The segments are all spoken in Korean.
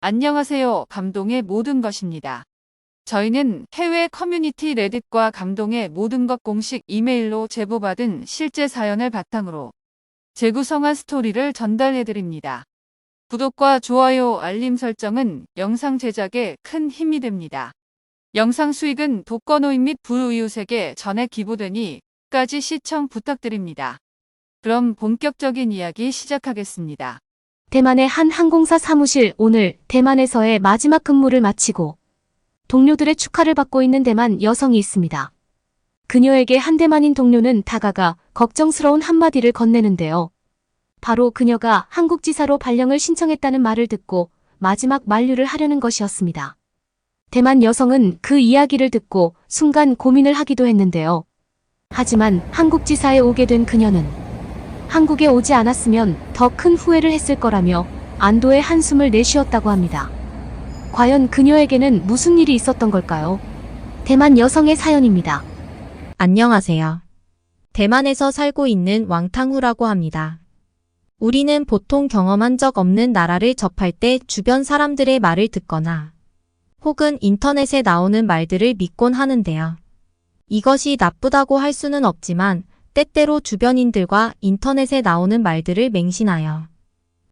안녕하세요. 감동의 모든 것입니다. 저희는 해외 커뮤니티 레딧과 감동의 모든 것 공식 이메일로 제보받은 실제 사연을 바탕으로 재구성한 스토리를 전달해드립니다. 구독과 좋아요, 알림 설정은 영상 제작에 큰 힘이 됩니다. 영상 수익은 독거노인 및 불우이웃에게 전액 기부되니 끝까지 시청 부탁드립니다. 그럼 본격적인 이야기 시작하겠습니다. 대만의 한 항공사 사무실. 오늘 대만에서의 마지막 근무를 마치고 동료들의 축하를 받고 있는 대만 여성이 있습니다. 그녀에게 한 대만인 동료는 다가가 걱정스러운 한마디를 건네는데요. 바로 그녀가 한국지사로 발령을 신청했다는 말을 듣고 마지막 만류를 하려는 것이었습니다. 대만 여성은 그 이야기를 듣고 순간 고민을 하기도 했는데요. 하지만 한국지사에 오게 된 그녀는 한국에 오지 않았으면 더 큰 후회를 했을 거라며 안도의 한숨을 내쉬었다고 합니다. 과연 그녀에게는 무슨 일이 있었던 걸까요? 대만 여성의 사연입니다. 안녕하세요. 대만에서 살고 있는 왕탕후라고 합니다. 우리는 보통 경험한 적 없는 나라를 접할 때 주변 사람들의 말을 듣거나 혹은 인터넷에 나오는 말들을 믿곤 하는데요. 이것이 나쁘다고 할 수는 없지만 때때로 주변인들과 인터넷에 나오는 말들을 맹신하여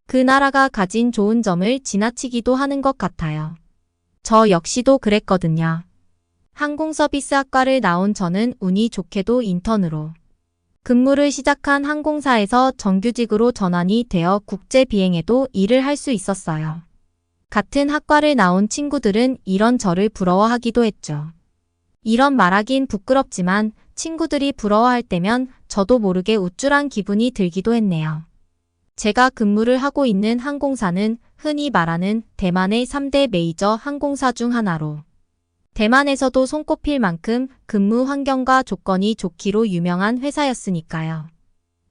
그 나라가 가진 좋은 점을 지나치기도 하는 것 같아요. 저 역시도 그랬거든요. 항공서비스학과를 나온 저는 운이 좋게도 인턴으로 근무를 시작한 항공사에서 정규직으로 전환이 되어 국제 비행에도 일을 할 수 있었어요. 같은 학과를 나온 친구들은 이런 저를 부러워하기도 했죠. 이런 말하긴 부끄럽지만 친구들이 부러워할 때면 저도 모르게 우쭐한 기분이 들기도 했네요. 제가 근무를 하고 있는 항공사는 흔히 말하는 대만의 3대 메이저 항공사 중 하나로 대만에서도 손꼽힐 만큼 근무 환경과 조건이 좋기로 유명한 회사였으니까요.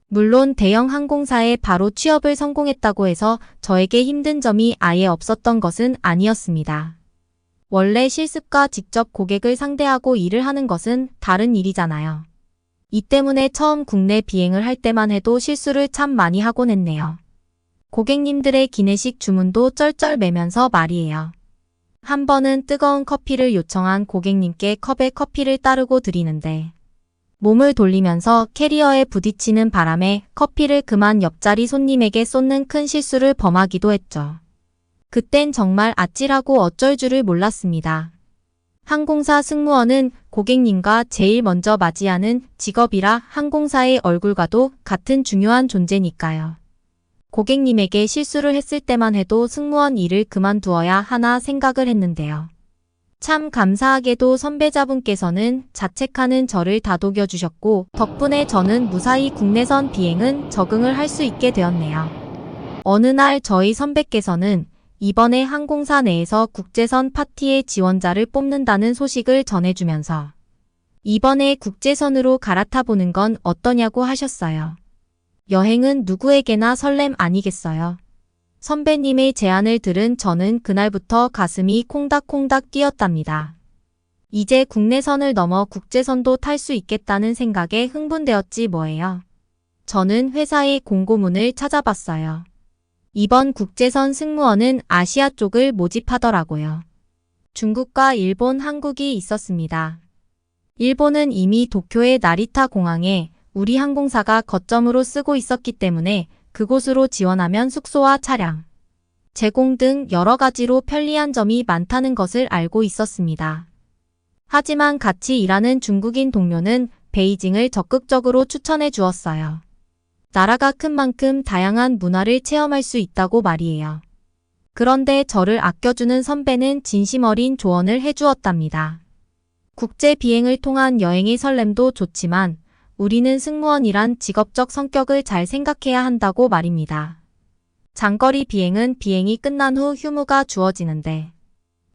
물론 대형 항공사에 바로 취업을 성공했다고 해서 저에게 힘든 점이 아예 없었던 것은 아니었습니다. 원래 실습과 직접 고객을 상대하고 일을 하는 것은 다른 일이잖아요. 이 때문에 처음 국내 비행을 할 때만 해도 실수를 참 많이 하곤 했네요. 고객님들의 기내식 주문도 쩔쩔매면서 말이에요. 한 번은 뜨거운 커피를 요청한 고객님께 컵에 커피를 따르고 드리는데 몸을 돌리면서 캐리어에 부딪히는 바람에 커피를 그만 옆자리 손님에게 쏟는 큰 실수를 범하기도 했죠. 그땐 정말 아찔하고 어쩔 줄을 몰랐습니다. 항공사 승무원은 고객님과 제일 먼저 맞이하는 직업이라 항공사의 얼굴과도 같은 중요한 존재니까요. 고객님에게 실수를 했을 때만 해도 승무원 일을 그만두어야 하나 생각을 했는데요. 참 감사하게도 선배자분께서는 자책하는 저를 다독여주셨고 덕분에 저는 무사히 국내선 비행은 적응을 할 수 있게 되었네요. 어느 날 저희 선배께서는 이번에 항공사 내에서 국제선 파티의 지원자를 뽑는다는 소식을 전해주면서 이번에 국제선으로 갈아타보는 건 어떠냐고 하셨어요. 여행은 누구에게나 설렘 아니겠어요. 선배님의 제안을 들은 저는 그날부터 가슴이 콩닥콩닥 뛰었답니다. 이제 국내선을 넘어 국제선도 탈 수 있겠다는 생각에 흥분되었지 뭐예요. 저는 회사의 공고문을 찾아봤어요. 이번 국제선 승무원은 아시아 쪽을 모집하더라고요. 중국과 일본, 한국이 있었습니다. 일본은 이미 도쿄의 나리타 공항에 우리 항공사가 거점으로 쓰고 있었기 때문에 그곳으로 지원하면 숙소와 차량, 제공 등 여러 가지로 편리한 점이 많다는 것을 알고 있었습니다. 하지만 같이 일하는 중국인 동료는 베이징을 적극적으로 추천해 주었어요. 나라가 큰 만큼 다양한 문화를 체험할 수 있다고 말이에요. 그런데 저를 아껴주는 선배는 진심 어린 조언을 해주었답니다. 국제 비행을 통한 여행의 설렘도 좋지만 우리는 승무원이란 직업적 성격을 잘 생각해야 한다고 말입니다. 장거리 비행은 비행이 끝난 후 휴무가 주어지는데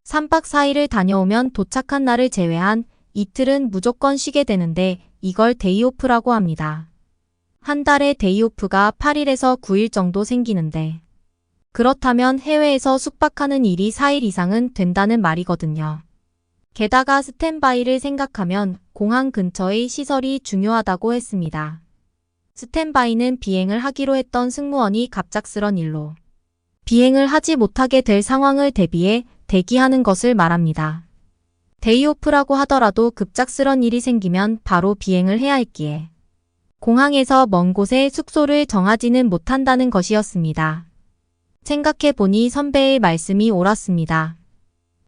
3박 4일을 다녀오면 도착한 날을 제외한 이틀은 무조건 쉬게 되는데 이걸 데이오프라고 합니다. 한 달에 데이오프가 8일에서 9일 정도 생기는데 그렇다면 해외에서 숙박하는 일이 4일 이상은 된다는 말이거든요. 게다가 스탠바이를 생각하면 공항 근처의 시설이 중요하다고 했습니다. 스탠바이는 비행을 하기로 했던 승무원이 갑작스런 일로 비행을 하지 못하게 될 상황을 대비해 대기하는 것을 말합니다. 데이오프라고 하더라도 급작스런 일이 생기면 바로 비행을 해야 했기에 공항에서 먼 곳에 숙소를 정하지는 못한다는 것이었습니다. 생각해보니 선배의 말씀이 옳았습니다.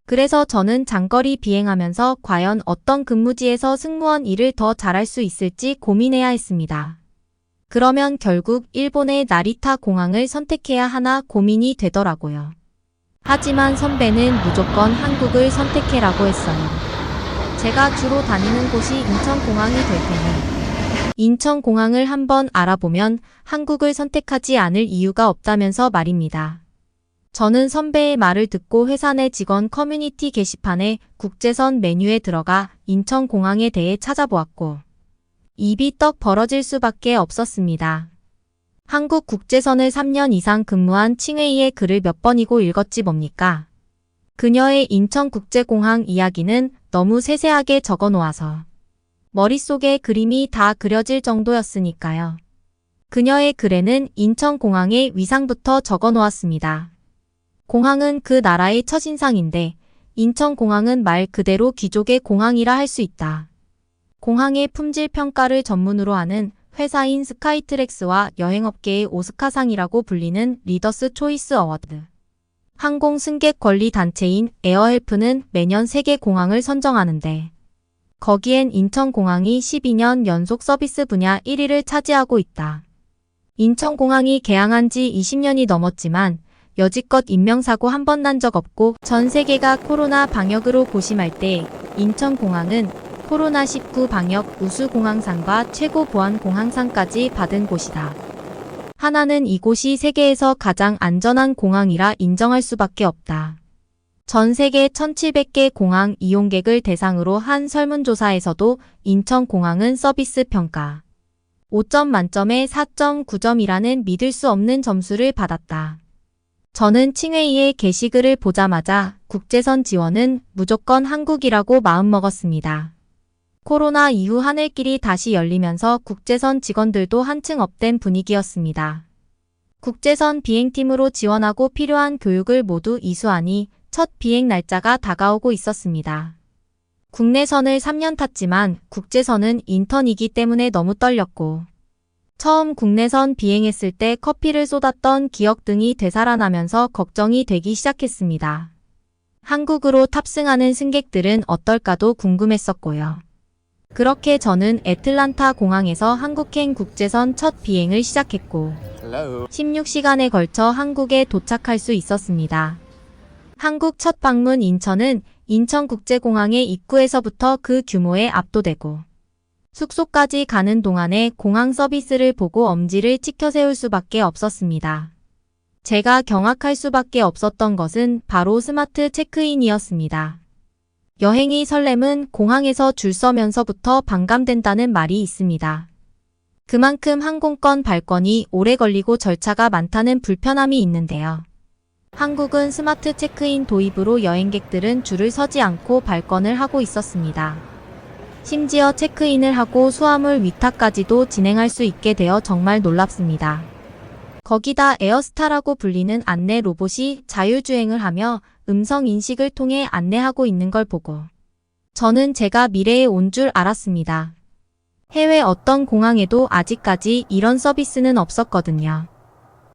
그래서 저는 장거리 비행하면서 과연 어떤 근무지에서 승무원 일을 더 잘할 수 있을지 고민해야 했습니다. 그러면 결국 일본의 나리타 공항을 선택해야 하나 고민이 되더라고요. 하지만 선배는 무조건 한국을 선택해라고 했어요. 제가 주로 다니는 곳이 인천공항이 될 테니 인천공항을 한번 알아보면 한국을 선택하지 않을 이유가 없다면서 말입니다. 저는 선배의 말을 듣고 회사 내 직원 커뮤니티 게시판에 국제선 메뉴에 들어가 인천공항에 대해 찾아보았고 입이 떡 벌어질 수밖에 없었습니다. 한국 국제선을 3년 이상 근무한 칭웨이의 글을 몇 번이고 읽었지 뭡니까? 그녀의 인천국제공항 이야기는 너무 세세하게 적어놓아서 머릿속에 그림이 다 그려질 정도였으니까요. 그녀의 글에는 인천공항의 위상부터 적어놓았습니다. 공항은 그 나라의 첫인상인데 인천공항은 말 그대로 귀족의 공항이라 할 수 있다. 공항의 품질 평가를 전문으로 하는 회사인 스카이트랙스와 여행업계의 오스카상이라고 불리는 리더스 초이스 어워드. 항공 승객 권리 단체인 에어헬프는 매년 세계 공항을 선정하는데 거기엔 인천공항이 12년 연속 서비스 분야 1위를 차지하고 있다. 인천공항이 개항한 지 20년이 넘었지만 여지껏 인명사고 한 번 난 적 없고 전 세계가 코로나 방역으로 고심할 때 인천공항은 코로나19 방역 우수공항상과 최고 보안 공항상까지 받은 곳이다. 하나는 이곳이 세계에서 가장 안전한 공항이라 인정할 수밖에 없다. 전 세계 1700개 공항 이용객을 대상으로 한 설문조사에서도 인천공항은 서비스 평가 5점 만점에 4.9점이라는 믿을 수 없는 점수를 받았다. 저는 칭웨이의 게시글을 보자마자 국제선 지원은 무조건 한국이라고 마음먹었습니다. 코로나 이후 하늘길이 다시 열리면서 국제선 직원들도 한층 업된 분위기였습니다. 국제선 비행팀으로 지원하고 필요한 교육을 모두 이수하니 첫 비행 날짜가 다가오고 있었습니다. 국내선을 3년 탔지만 국제선은 인턴이기 때문에 너무 떨렸고 처음 국내선 비행했을 때 커피를 쏟았던 기억 등이 되살아나면서 걱정이 되기 시작했습니다. 한국으로 탑승하는 승객들은 어떨까도 궁금했었고요. 그렇게 저는 애틀란타 공항에서 한국행 국제선 첫 비행을 시작했고 16시간에 걸쳐 한국에 도착할 수 있었습니다. 한국 첫 방문 인천은 인천국제공항의 입구에서부터 그 규모에 압도되고 숙소까지 가는 동안에 공항 서비스를 보고 엄지를 치켜 세울 수밖에 없었습니다. 제가 경악할 수밖에 없었던 것은 바로 스마트 체크인이었습니다. 여행의 설렘은 공항에서 줄 서면서부터 반감된다는 말이 있습니다. 그만큼 항공권 발권이 오래 걸리고 절차가 많다는 불편함이 있는데요. 한국은 스마트 체크인 도입으로 여행객들은 줄을 서지 않고 발권을 하고 있었습니다. 심지어 체크인을 하고 수화물 위탁까지도 진행할 수 있게 되어 정말 놀랍습니다. 거기다 에어스타라고 불리는 안내 로봇이 자율주행을 하며 음성 인식을 통해 안내하고 있는 걸 보고 저는 제가 미래에 온 줄 알았습니다. 해외 어떤 공항에도 아직까지 이런 서비스는 없었거든요.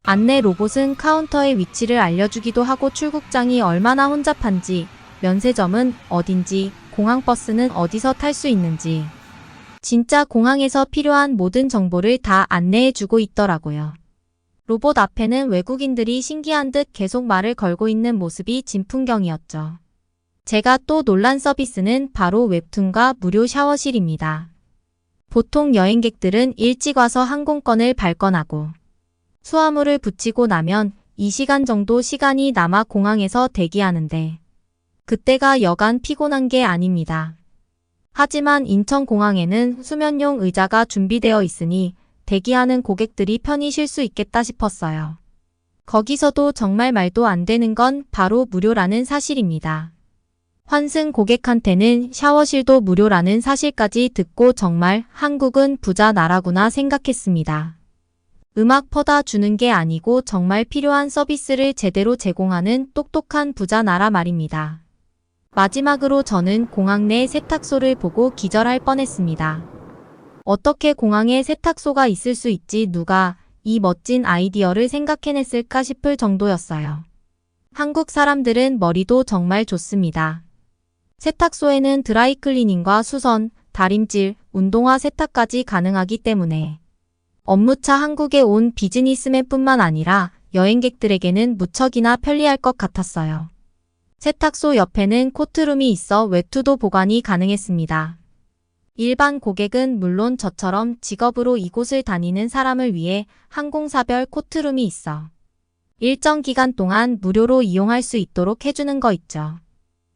안내 로봇은 카운터의 위치를 알려주기도 하고 출국장이 얼마나 혼잡한지, 면세점은 어딘지, 공항버스는 어디서 탈 수 있는지 진짜 공항에서 필요한 모든 정보를 다 안내해주고 있더라고요. 로봇 앞에는 외국인들이 신기한 듯 계속 말을 걸고 있는 모습이 진풍경이었죠. 제가 또 놀란 서비스는 바로 웹툰과 무료 샤워실입니다. 보통 여행객들은 일찍 와서 항공권을 발권하고 수화물을 붙이고 나면 2시간 정도 시간이 남아 공항에서 대기하는데 그때가 여간 피곤한 게 아닙니다. 하지만 인천공항에는 수면용 의자가 준비되어 있으니 대기하는 고객들이 편히 쉴 수 있겠다 싶었어요. 거기서도 정말 말도 안 되는 건 바로 무료라는 사실입니다. 환승 고객한테는 샤워실도 무료라는 사실까지 듣고 정말 한국은 부자 나라구나 생각했습니다. 음악 퍼다 주는 게 아니고 정말 필요한 서비스를 제대로 제공하는 똑똑한 부자 나라 말입니다. 마지막으로 저는 공항 내 세탁소를 보고 기절할 뻔했습니다. 어떻게 공항에 세탁소가 있을 수 있지, 누가 이 멋진 아이디어를 생각해냈을까 싶을 정도였어요. 한국 사람들은 머리도 정말 좋습니다. 세탁소에는 드라이클리닝과 수선, 다림질, 운동화 세탁까지 가능하기 때문에 업무차 한국에 온 비즈니스맨뿐만 아니라 여행객들에게는 무척이나 편리할 것 같았어요. 세탁소 옆에는 코트룸이 있어 외투도 보관이 가능했습니다. 일반 고객은 물론 저처럼 직업으로 이곳을 다니는 사람을 위해 항공사별 코트룸이 있어 일정 기간 동안 무료로 이용할 수 있도록 해주는 거 있죠.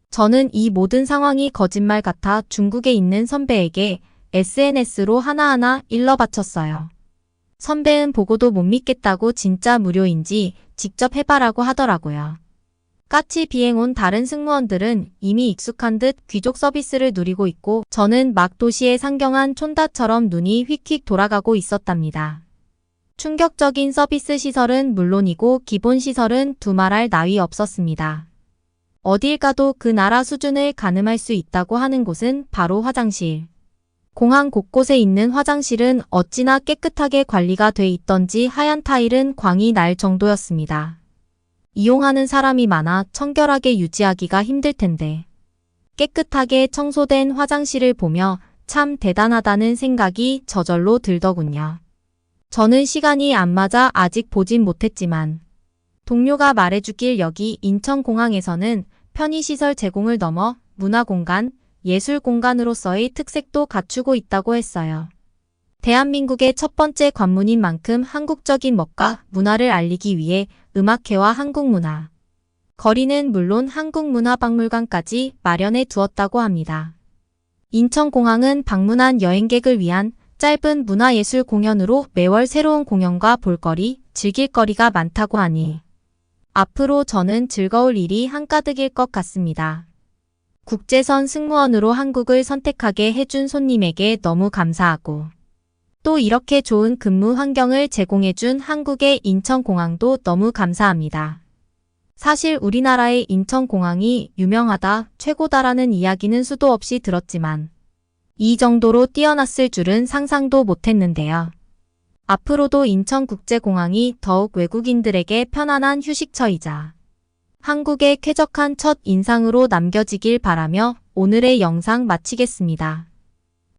저는 이 모든 상황이 거짓말 같아 중국에 있는 선배에게 SNS로 하나하나 일러 바쳤어요. 선배는 보고도 못 믿겠다고 진짜 무료인지 직접 해봐라고 하더라고요. 까치 비행 온 다른 승무원들은 이미 익숙한 듯 귀족 서비스를 누리고 있고 저는 막 도시의 상경한 촌다처럼 눈이 휙휙 돌아가고 있었답니다. 충격적인 서비스 시설은 물론이고 기본 시설은 두말할 나위 없었습니다. 어딜 가도 그 나라 수준을 가늠할 수 있다고 하는 곳은 바로 화장실. 공항 곳곳에 있는 화장실은 어찌나 깨끗하게 관리가 돼 있던지 하얀 타일은 광이 날 정도였습니다. 이용하는 사람이 많아 청결하게 유지하기가 힘들 텐데 깨끗하게 청소된 화장실을 보며 참 대단하다는 생각이 저절로 들더군요. 저는 시간이 안 맞아 아직 보진 못했지만 동료가 말해주길 여기 인천공항에서는 편의시설 제공을 넘어 문화공간, 예술공간으로서의 특색도 갖추고 있다고 했어요. 대한민국의 첫 번째 관문인 만큼 한국적인 멋과 문화를 알리기 위해 음악회와 한국문화, 거리는 물론 한국문화박물관까지 마련해 두었다고 합니다. 인천공항은 방문한 여행객을 위한 짧은 문화예술 공연으로 매월 새로운 공연과 볼거리, 즐길거리가 많다고 하니 앞으로 저는 즐거울 일이 한가득일 것 같습니다. 국제선 승무원으로 한국을 선택하게 해준 손님에게 너무 감사하고 또 이렇게 좋은 근무 환경을 제공해준 한국의 인천공항도 너무 감사합니다. 사실 우리나라의 인천공항이 유명하다, 최고다라는 이야기는 수도 없이 들었지만 이 정도로 뛰어났을 줄은 상상도 못했는데요. 앞으로도 인천국제공항이 더욱 외국인들에게 편안한 휴식처이자 한국의 쾌적한 첫 인상으로 남겨지길 바라며 오늘의 영상 마치겠습니다.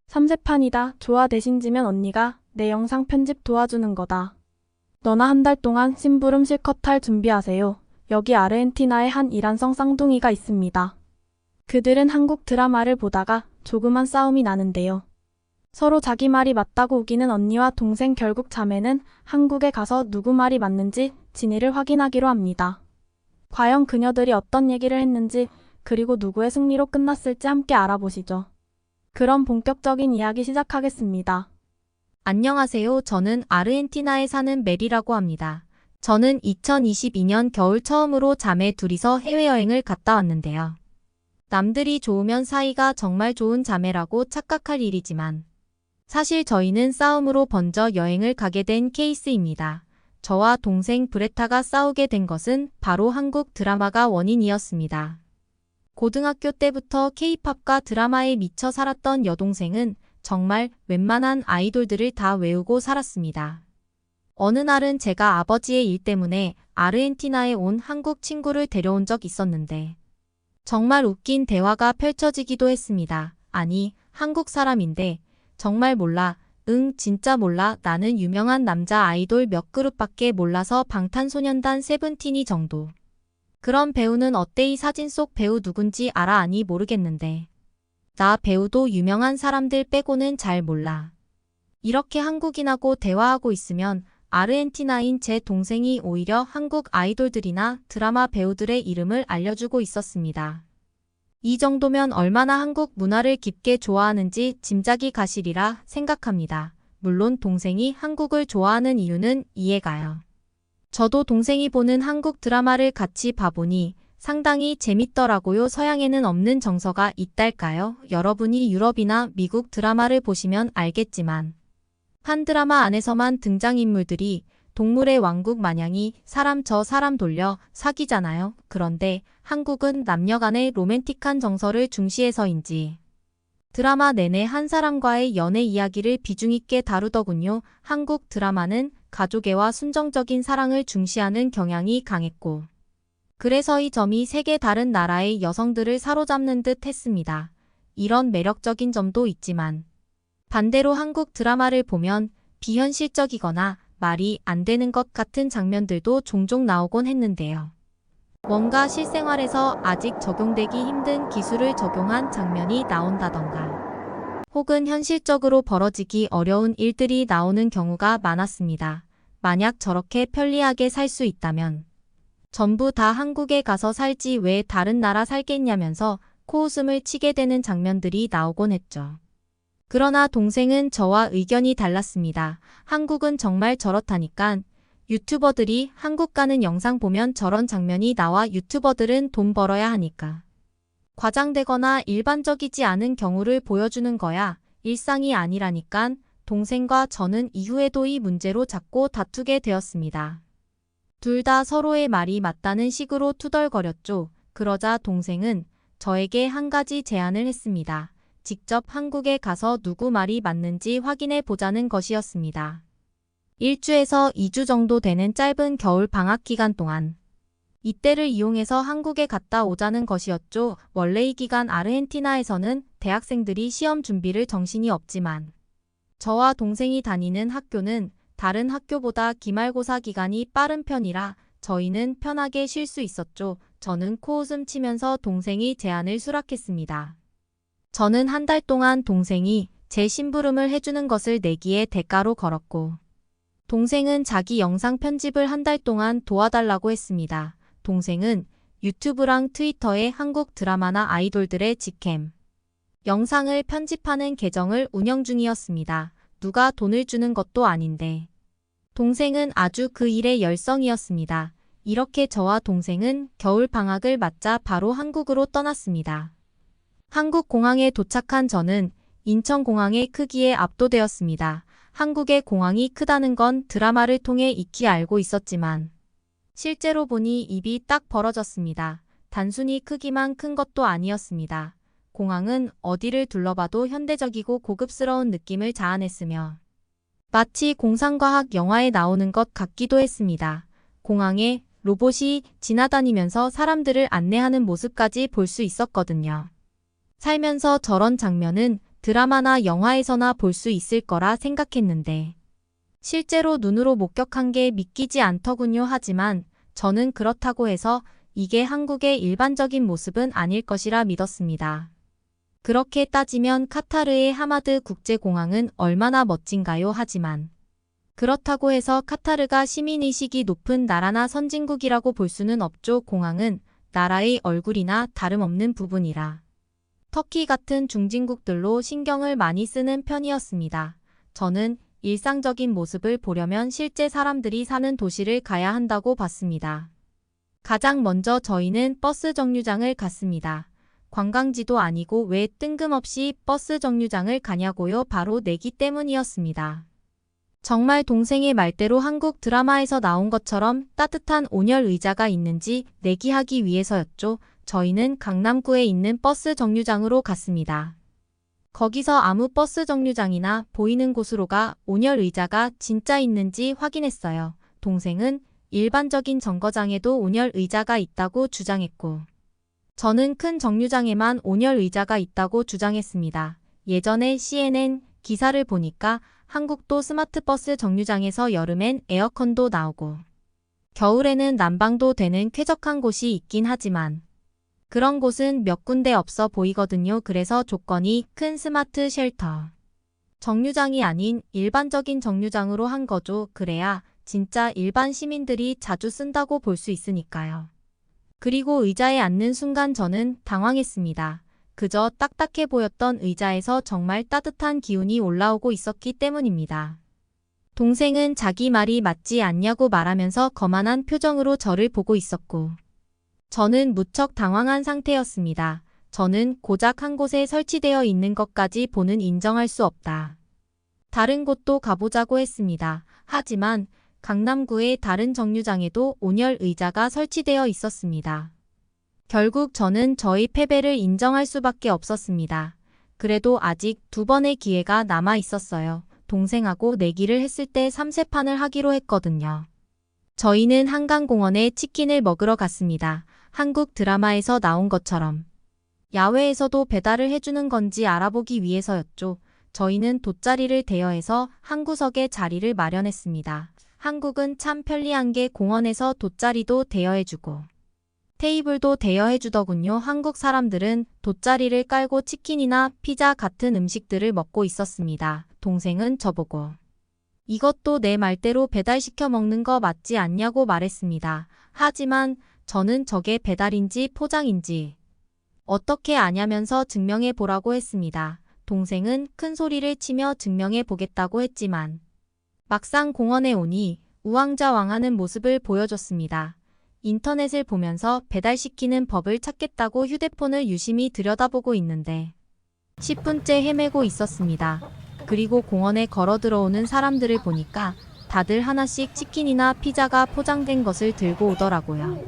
삼세판이다. 좋아 대신 지면 언니가 내 영상 편집 도와주는 거다. 너나 한 달 동안 심부름 실컷 할 준비하세요. 여기 아르헨티나에 한 이란성 쌍둥이가 있습니다. 그들은 한국 드라마를 보다가 조그만 싸움이 나는데요. 서로 자기 말이 맞다고 우기는 언니와 동생 결국 자매는 한국에 가서 누구 말이 맞는지 진위를 확인하기로 합니다. 과연 그녀들이 어떤 얘기를 했는지 그리고 누구의 승리로 끝났을지 함께 알아보시죠. 그럼 본격적인 이야기 시작하겠습니다. 안녕하세요. 저는 아르헨티나에 사는 메리라고 합니다. 저는 2022년 겨울 처음으로 자매 둘이서 해외여행을 갔다 왔는데요. 남들이 좋으면 사이가 정말 좋은 자매라고 착각할 일이지만 사실 저희는 싸움으로 번져 여행을 가게 된 케이스입니다. 저와 동생 브레타가 싸우게 된 것은 바로 한국 드라마가 원인이었습니다. 고등학교 때부터 K-팝과 드라마에 미쳐 살았던 여동생은 정말 웬만한 아이돌들을 다 외우고 살았습니다. 어느 날은 제가 아버지의 일 때문에 아르헨티나에 온 한국 친구를 데려온 적 있었는데 정말 웃긴 대화가 펼쳐지기도 했습니다. 아니, 한국 사람인데 정말 몰라. 응, 진짜 몰라. 나는 유명한 남자 아이돌 몇 그룹밖에 몰라서 방탄소년단 세븐틴이 정도. 그럼 배우는 어때? 이 사진 속 배우 누군지 알아? 아니, 모르겠는데. 나 배우도 유명한 사람들 빼고는 잘 몰라. 이렇게 한국인하고 대화하고 있으면 아르헨티나인 제 동생이 오히려 한국 아이돌들이나 드라마 배우들의 이름을 알려주고 있었습니다. 이 정도면 얼마나 한국 문화를 깊게 좋아하는지 짐작이 가시리라 생각합니다. 물론 동생이 한국을 좋아하는 이유는 이해가요. 저도 동생이 보는 한국 드라마를 같이 봐보니 상당히 재밌더라고요. 서양에는 없는 정서가 있달까요? 여러분이 유럽이나 미국 드라마를 보시면 알겠지만 한 드라마 안에서만 등장인물들이 동물의 왕국 마냥이 사람 저 사람 돌려 사귀잖아요. 그런데 한국은 남녀 간의 로맨틱한 정서를 중시해서인지 드라마 내내 한 사람과의 연애 이야기를 비중 있게 다루더군요. 한국 드라마는 가족애와 순정적인 사랑을 중시하는 경향이 강했고 그래서 이 점이 세계 다른 나라의 여성들을 사로잡는 듯 했습니다. 이런 매력적인 점도 있지만 반대로 한국 드라마를 보면 비현실적이거나 말이 안 되는 것 같은 장면들도 종종 나오곤 했는데요. 뭔가 실생활에서 아직 적용되기 힘든 기술을 적용한 장면이 나온다던가 혹은 현실적으로 벌어지기 어려운 일들이 나오는 경우가 많았습니다. 만약 저렇게 편리하게 살 수 있다면 전부 다 한국에 가서 살지 왜 다른 나라 살겠냐면서 코웃음을 치게 되는 장면들이 나오곤 했죠. 그러나 동생은 저와 의견이 달랐습니다. 한국은 정말 저렇다니깐. 유튜버들이 한국 가는 영상 보면 저런 장면이 나와 유튜버들은 돈 벌어야 하니까. 과장되거나 일반적이지 않은 경우를 보여주는 거야. 일상이 아니라니깐. 동생과 저는 이후에도 이 문제로 자꾸 다투게 되었습니다. 둘 다 서로의 말이 맞다는 식으로 투덜거렸죠. 그러자 동생은 저에게 한 가지 제안을 했습니다. 직접 한국에 가서 누구 말이 맞는지 확인해 보자는 것이었습니다. 1주에서 2주 정도 되는 짧은 겨울 방학 기간 동안 이때를 이용해서 한국에 갔다 오자는 것이었죠. 원래 이 기간 아르헨티나에서는 대학생들이 시험 준비를 정신이 없지만 저와 동생이 다니는 학교는 다른 학교보다 기말고사 기간이 빠른 편이라 저희는 편하게 쉴 수 있었죠. 저는 코웃음 치면서 동생이 제안을 수락했습니다. 저는 한 달 동안 동생이 제 심부름을 해주는 것을 내기에 대가로 걸었고 동생은 자기 영상 편집을 한 달 동안 도와달라고 했습니다. 동생은 유튜브랑 트위터에 한국 드라마나 아이돌들의 직캠 영상을 편집하는 계정을 운영 중이었습니다. 누가 돈을 주는 것도 아닌데 동생은 아주 그 일에 열성이었습니다. 이렇게 저와 동생은 겨울 방학을 맞자 바로 한국으로 떠났습니다. 한국 공항에 도착한 저는 인천공항의 크기에 압도되었습니다. 한국의 공항이 크다는 건 드라마를 통해 익히 알고 있었지만 실제로 보니 입이 딱 벌어졌습니다. 단순히 크기만 큰 것도 아니었습니다. 공항은 어디를 둘러봐도 현대적이고 고급스러운 느낌을 자아냈으며 마치 공상과학 영화에 나오는 것 같기도 했습니다. 공항에 로봇이 지나다니면서 사람들을 안내하는 모습까지 볼 수 있었거든요. 살면서 저런 장면은 드라마나 영화에서나 볼 수 있을 거라 생각했는데 실제로 눈으로 목격한 게 믿기지 않더군요. 하지만 저는 그렇다고 해서 이게 한국의 일반적인 모습은 아닐 것이라 믿었습니다. 그렇게 따지면 카타르의 하마드 국제공항은 얼마나 멋진가요? 하지만 그렇다고 해서 카타르가 시민의식이 높은 나라나 선진국이라고 볼 수는 없죠. 공항은 나라의 얼굴이나 다름없는 부분이라 터키 같은 중진국들로 신경을 많이 쓰는 편이었습니다. 저는 일상적인 모습을 보려면 실제 사람들이 사는 도시를 가야 한다고 봤습니다. 가장 먼저 저희는 버스 정류장을 갔습니다. 관광지도 아니고 왜 뜬금없이 버스 정류장을 가냐고요? 바로 내기 때문이었습니다. 정말 동생의 말대로 한국 드라마에서 나온 것처럼 따뜻한 온열 의자가 있는지 내기하기 위해서였죠. 저희는 강남구에 있는 버스 정류장으로 갔습니다. 거기서 아무 버스 정류장이나 보이는 곳으로 가 온열 의자가 진짜 있는지 확인했어요. 동생은 일반적인 정거장에도 온열 의자가 있다고 주장했고 저는 큰 정류장에만 온열 의자가 있다고 주장했습니다. 예전에 CNN 기사를 보니까 한국도 스마트버스 정류장에서 여름엔 에어컨도 나오고 겨울에는 난방도 되는 쾌적한 곳이 있긴 하지만 그런 곳은 몇 군데 없어 보이거든요. 그래서 조건이 큰 스마트 쉘터 정류장이 아닌 일반적인 정류장으로 한 거죠. 그래야 진짜 일반 시민들이 자주 쓴다고 볼 수 있으니까요. 그리고 의자에 앉는 순간 저는 당황했습니다. 그저 딱딱해 보였던 의자에서 정말 따뜻한 기운이 올라오고 있었기 때문입니다. 동생은 자기 말이 맞지 않냐고 말하면서 거만한 표정으로 저를 보고 있었고 저는 무척 당황한 상태였습니다. 저는 고작 한 곳에 설치되어 있는 것까지 보는 인정할 수 없다. 다른 곳도 가보자고 했습니다. 하지만 강남구의 다른 정류장에도 온열 의자가 설치되어 있었습니다. 결국 저는 저희 패배를 인정할 수밖에 없었습니다. 그래도 아직 2번의 기회가 남아 있었어요. 동생하고 내기를 했을 때 3세판을 하기로 했거든요. 저희는 한강공원에 치킨을 먹으러 갔습니다. 한국 드라마에서 나온 것처럼. 야외에서도 배달을 해주는 건지 알아보기 위해서였죠. 저희는 돗자리를 대여해서 한 구석에 자리를 마련했습니다. 한국은 참 편리한 게 공원에서 돗자리도 대여해주고 테이블도 대여해주더군요. 한국 사람들은 돗자리를 깔고 치킨이나 피자 같은 음식들을 먹고 있었습니다. 동생은 저보고 이것도 내 말대로 배달시켜 먹는 거 맞지 않냐고 말했습니다. 하지만 저는 저게 배달인지 포장인지 어떻게 아냐면서 증명해 보라고 했습니다. 동생은 큰 소리를 치며 증명해 보겠다고 했지만 막상 공원에 오니 우왕좌왕하는 모습을 보여줬습니다. 인터넷을 보면서 배달시키는 법을 찾겠다고 휴대폰을 유심히 들여다보고 있는데 10분째 헤매고 있었습니다. 그리고 공원에 걸어 들어오는 사람들을 보니까 다들 하나씩 치킨이나 피자가 포장된 것을 들고 오더라고요.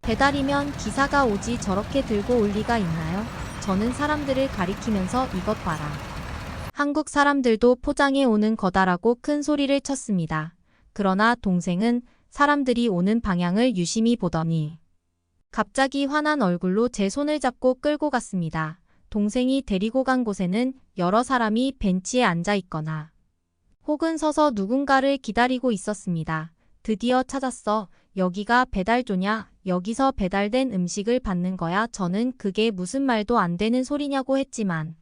배달이면 기사가 오지 저렇게 들고 올 리가 있나요? 저는 사람들을 가리키면서 이것 봐라. 한국 사람들도 포장해 오는 거다라고 큰 소리를 쳤습니다. 그러나 동생은 사람들이 오는 방향을 유심히 보더니 갑자기 화난 얼굴로 제 손을 잡고 끌고 갔습니다. 동생이 데리고 간 곳에는 여러 사람이 벤치에 앉아 있거나 혹은 서서 누군가를 기다리고 있었습니다. 드디어 찾았어. 여기가 배달조냐? 여기서 배달된 음식을 받는 거야? 저는 그게 무슨 말도 안 되는 소리냐고 했지만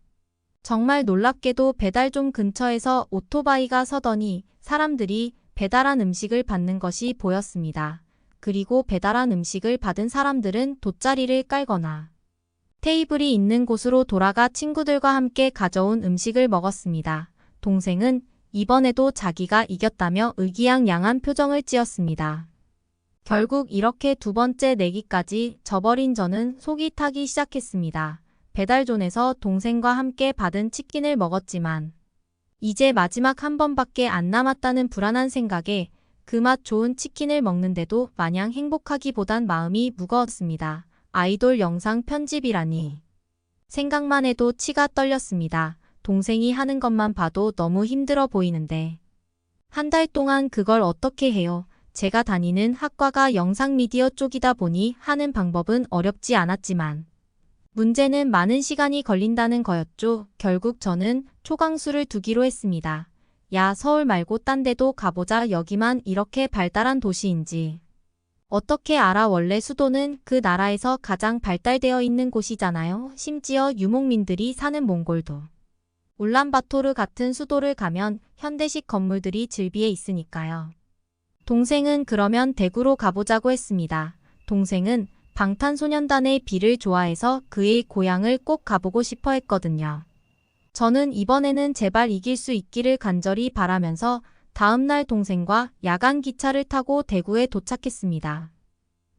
정말 놀랍게도 배달점 근처에서 오토바이가 서더니 사람들이 배달한 음식을 받는 것이 보였습니다. 그리고 배달한 음식을 받은 사람들은 돗자리를 깔거나 테이블이 있는 곳으로 돌아가 친구들과 함께 가져온 음식을 먹었습니다. 동생은 이번에도 자기가 이겼다며 의기양양한 표정을 지었습니다. 결국 이렇게 2번째 내기까지 져버린 저는 속이 타기 시작했습니다. 배달존에서 동생과 함께 받은 치킨을 먹었지만 이제 마지막 한 번밖에 안 남았다는 불안한 생각에 그 맛 좋은 치킨을 먹는데도 마냥 행복하기보단 마음이 무거웠습니다. 아이돌 영상 편집이라니. 생각만 해도 치가 떨렸습니다. 동생이 하는 것만 봐도 너무 힘들어 보이는데. 한 달 동안 그걸 어떻게 해요? 제가 다니는 학과가 영상미디어 쪽이다 보니 하는 방법은 어렵지 않았지만 문제는 많은 시간이 걸린다는 거였죠. 결국 저는 초강수를 두기로 했습니다. 야, 서울 말고 딴 데도 가보자. 여기만 이렇게 발달한 도시인지. 어떻게 알아? 원래 수도는 그 나라에서 가장 발달되어 있는 곳이잖아요. 심지어 유목민들이 사는 몽골도. 울란바토르 같은 수도를 가면 현대식 건물들이 즐비해 있으니까요. 동생은 그러면 대구로 가보자고 했습니다. 동생은 방탄소년단의 비를 좋아해서 그의 고향을 꼭 가보고 싶어 했거든요. 저는 이번에는 제발 이길 수 있기를 간절히 바라면서 다음날 동생과 야간 기차를 타고 대구에 도착했습니다.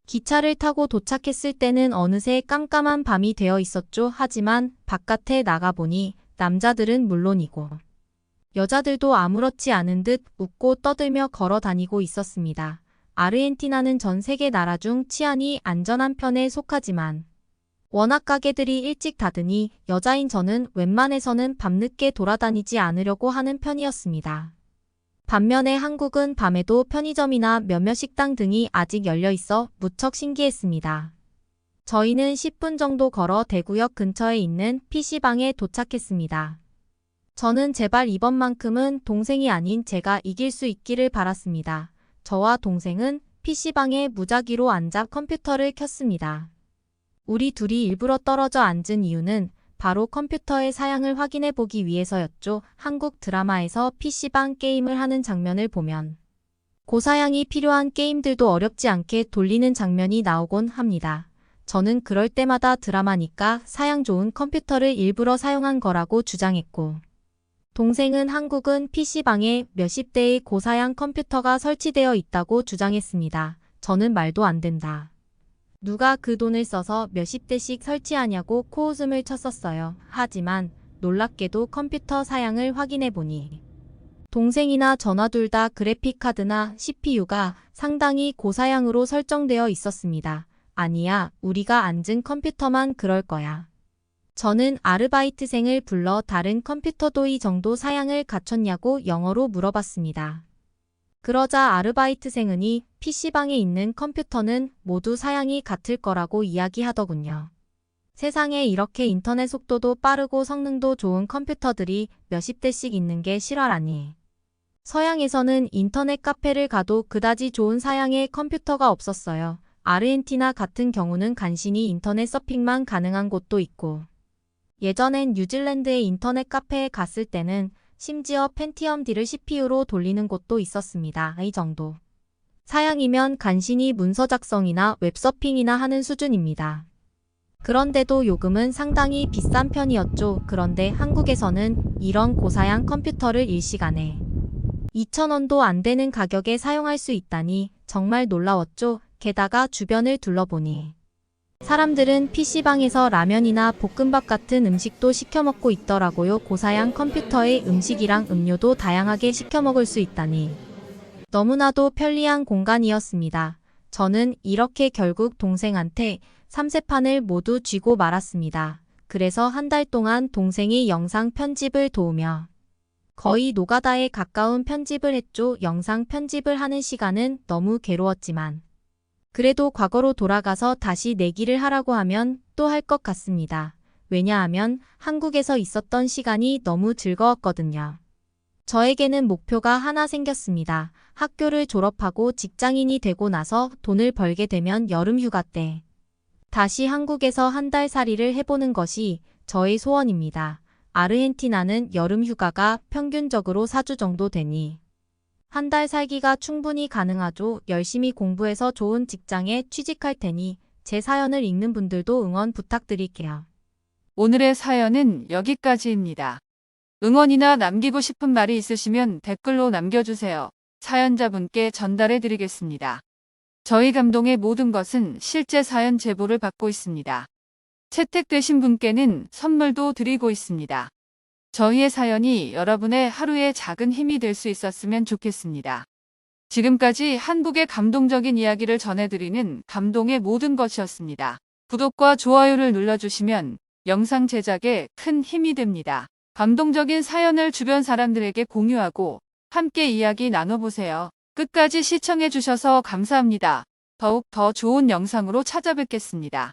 기차를 타고 도착했을 때는 어느새 깜깜한 밤이 되어 있었죠. 하지만 바깥에 나가보니 남자들은 물론이고 여자들도 아무렇지 않은 듯 웃고 떠들며 걸어 다니고 있었습니다. 아르헨티나는 전 세계 나라 중 치안이 안전한 편에 속하지만 워낙 가게들이 일찍 닫으니 여자인 저는 웬만해서는 밤늦게 돌아다니지 않으려고 하는 편이었습니다. 반면에 한국은 밤에도 편의점이나 몇몇 식당 등이 아직 열려 있어 무척 신기했습니다. 저희는 10분 정도 걸어 대구역 근처에 있는 PC방에 도착했습니다. 저는 제발 이번만큼은 동생이 아닌 제가 이길 수 있기를 바랐습니다. 저와 동생은 PC방에 무작위로 앉아 컴퓨터를 켰습니다. 우리 둘이 일부러 떨어져 앉은 이유는 바로 컴퓨터의 사양을 확인해 보기 위해서였죠. 한국 드라마에서 PC방 게임을 하는 장면을 보면 고사양이 필요한 게임들도 어렵지 않게 돌리는 장면이 나오곤 합니다. 저는 그럴 때마다 드라마니까 사양 좋은 컴퓨터를 일부러 사용한 거라고 주장했고 동생은 한국은 PC방에 몇십 대의 고사양 컴퓨터가 설치되어 있다고 주장했습니다. 저는 말도 안 된다. 누가 그 돈을 써서 몇십 대씩 설치하냐고 코웃음을 쳤었어요. 하지만 놀랍게도 컴퓨터 사양을 확인해 보니 동생이나 전화 둘 다 그래픽카드나 CPU가 상당히 고사양으로 설정되어 있었습니다. 아니야, 우리가 앉은 컴퓨터만 그럴 거야. 저는 아르바이트생을 불러 다른 컴퓨터도 이 정도 사양을 갖췄냐고 영어로 물어봤습니다. 그러자 아르바이트생은 PC방에 있는 컴퓨터는 모두 사양이 같을 거라고 이야기하더군요. 세상에 이렇게 인터넷 속도도 빠르고 성능도 좋은 컴퓨터들이 몇십 대씩 있는 게 실화라니. 서양에서는 인터넷 카페를 가도 그다지 좋은 사양의 컴퓨터가 없었어요. 아르헨티나 같은 경우는 간신히 인터넷 서핑만 가능한 곳도 있고. 예전엔 뉴질랜드의 인터넷 카페에 갔을 때는 심지어 펜티엄 D를 CPU로 돌리는 곳도 있었습니다. 이 정도 사양이면 간신히 문서 작성이나 웹서핑이나 하는 수준입니다. 그런데도 요금은 상당히 비싼 편이었죠. 그런데 한국에서는 이런 고사양 컴퓨터를 일시간에 2,000원도 안 되는 가격에 사용할 수 있다니 정말 놀라웠죠. 게다가 주변을 둘러보니 사람들은 PC방에서 라면이나 볶음밥 같은 음식도 시켜 먹고 있더라고요. 고사양 컴퓨터에 음식이랑 음료도 다양하게 시켜 먹을 수 있다니. 너무나도 편리한 공간이었습니다. 저는 이렇게 결국 동생한테 3세판을 모두 쥐고 말았습니다. 그래서 한 달 동안 동생이 영상 편집을 도우며 거의 노가다에 가까운 편집을 했죠. 영상 편집을 하는 시간은 너무 괴로웠지만 그래도 과거로 돌아가서 다시 내기를 하라고 하면 또 할 것 같습니다. 왜냐하면 한국에서 있었던 시간이 너무 즐거웠거든요. 저에게는 목표가 하나 생겼습니다. 학교를 졸업하고 직장인이 되고 나서 돈을 벌게 되면 여름 휴가 때 다시 한국에서 한 달 살이를 해보는 것이 저의 소원입니다. 아르헨티나는 여름 휴가가 평균적으로 4주 정도 되니 한 달 살기가 충분히 가능하죠. 열심히 공부해서 좋은 직장에 취직할 테니 제 사연을 읽는 분들도 응원 부탁드릴게요. 오늘의 사연은 여기까지입니다. 응원이나 남기고 싶은 말이 있으시면 댓글로 남겨주세요. 사연자분께 전달해 드리겠습니다. 저희 감동의 모든 것은 실제 사연 제보를 받고 있습니다. 채택되신 분께는 선물도 드리고 있습니다. 저희의 사연이 여러분의 하루의 작은 힘이 될 수 있었으면 좋겠습니다. 지금까지 한국의 감동적인 이야기를 전해드리는 감동의 모든 것이었습니다. 구독과 좋아요를 눌러주시면 영상 제작에 큰 힘이 됩니다. 감동적인 사연을 주변 사람들에게 공유하고 함께 이야기 나눠보세요. 끝까지 시청해주셔서 감사합니다. 더욱 더 좋은 영상으로 찾아뵙겠습니다.